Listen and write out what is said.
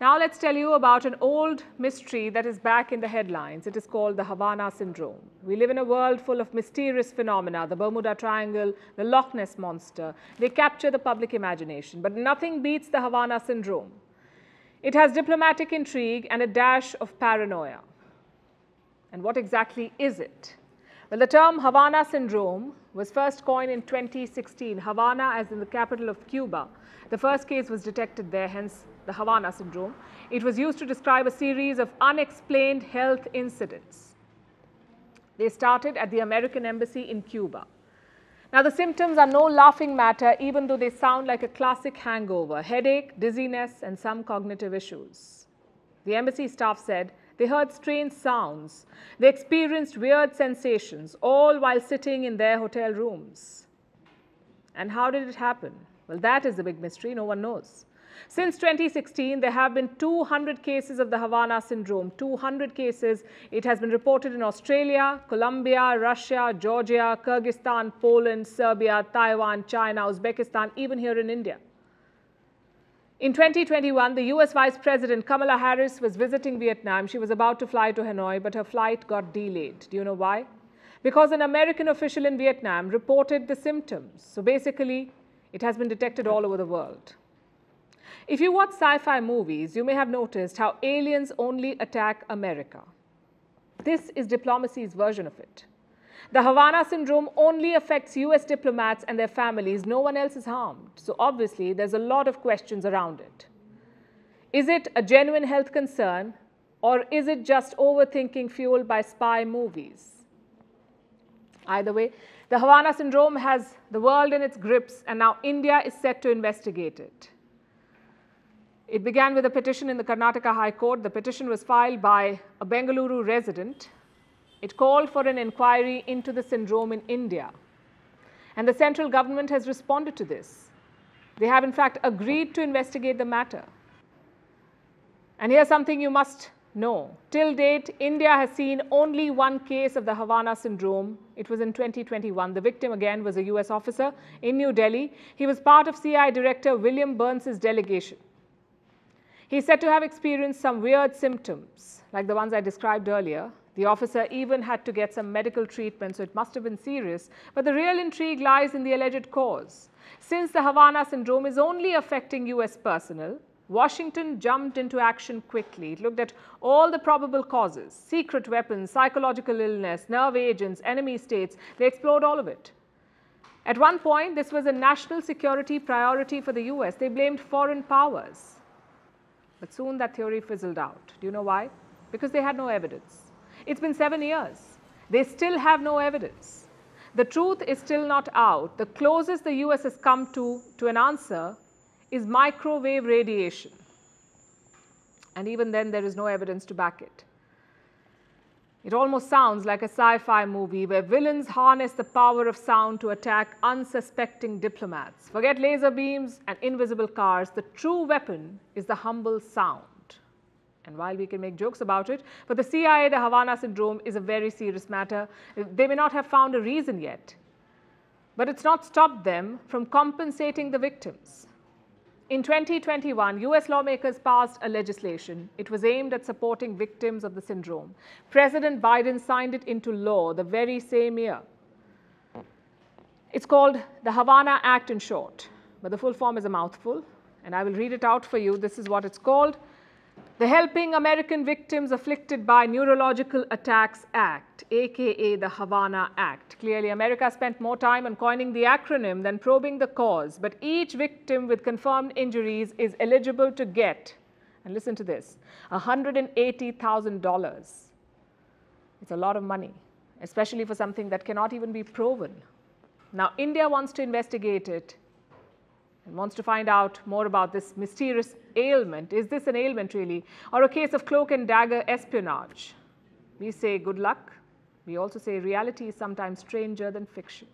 Now let's tell you about an old mystery that is back in the headlines. It is called the Havana Syndrome. We live in a world full of mysterious phenomena, the Bermuda Triangle, the Loch Ness Monster. They capture the public imagination, but nothing beats the Havana Syndrome. It has diplomatic intrigue and a dash of paranoia. And what exactly is it? Well, the term Havana Syndrome was first coined in 2016. Havana as in the capital of Cuba. The first case was detected there, hence the Havana Syndrome. It was used to describe a series of unexplained health incidents. They started at the American Embassy in Cuba. Now, the symptoms are no laughing matter, even though they sound like a classic hangover: headache, dizziness, and some cognitive issues. The embassy staff said they heard strange sounds. They experienced weird sensations, all while sitting in their hotel rooms. And how did it happen? Well, that is the big mystery. No one knows. Since 2016, there have been 200 cases of the Havana Syndrome. 200 cases. It has been reported in Australia, Colombia, Russia, Georgia, Kyrgyzstan, Poland, Serbia, Taiwan, China, Uzbekistan, even here in India. In 2021, the US Vice President Kamala Harris was visiting Vietnam. She was about to fly to Hanoi, but her flight got delayed. Do you know why? Because an American official in Vietnam reported the symptoms. So basically, it has been detected all over the world. If you watch sci-fi movies, you may have noticed how aliens only attack America. This is diplomacy's version of it. The Havana Syndrome only affects US diplomats and their families. No one else is harmed. So obviously, there's a lot of questions around it. Is it a genuine health concern, or is it just overthinking fueled by spy movies? Either way, the Havana Syndrome has the world in its grips, and now India is set to investigate it. It began with a petition in the Karnataka High Court. The petition was filed by a Bengaluru resident. It called for an inquiry into the syndrome in India. And the central government has responded to this. They have in fact agreed to investigate the matter. And here's something you must know. Till date, India has seen only one case of the Havana Syndrome. It was in 2021. The victim again was a US officer in New Delhi. He was part of CI Director William Burns's delegation. He's said to have experienced some weird symptoms, like the ones I described earlier. The officer even had to get some medical treatment, so it must have been serious. But the real intrigue lies in the alleged cause. Since the Havana Syndrome is only affecting US personnel, Washington jumped into action quickly. It looked at all the probable causes: secret weapons, psychological illness, nerve agents, enemy states. They explored all of it. At one point, this was a national security priority for the US. They blamed foreign powers. But soon that theory fizzled out. Do you know why? Because they had no evidence. It's been 7 years. They still have no evidence. The truth is still not out. The closest the US has come to an answer is microwave radiation. And even then, there is no evidence to back it. It almost sounds like a sci-fi movie where villains harness the power of sound to attack unsuspecting diplomats. Forget laser beams and invisible cars. The true weapon is the humble sound. And while we can make jokes about it, for the CIA, the Havana Syndrome is a very serious matter. They may not have found a reason yet, but it's not stopped them from compensating the victims. In 2021, US lawmakers passed a legislation. It was aimed at supporting victims of the syndrome. President Biden signed it into law the very same year. It's called the Havana Act in short, but the full form is a mouthful, and I will read it out for you. This is what it's called: the Helping American Victims Afflicted by Neurological Attacks Act, aka the Havana Act. Clearly, America spent more time on coining the acronym than probing the cause, but each victim with confirmed injuries is eligible to get, and listen to this, $180,000. It's a lot of money, especially for something that cannot even be proven. Now, India wants to investigate it and wants to find out more about this mysterious ailment. Is this an ailment really, or a case of cloak and dagger espionage? We say good luck. We also say reality is sometimes stranger than fiction.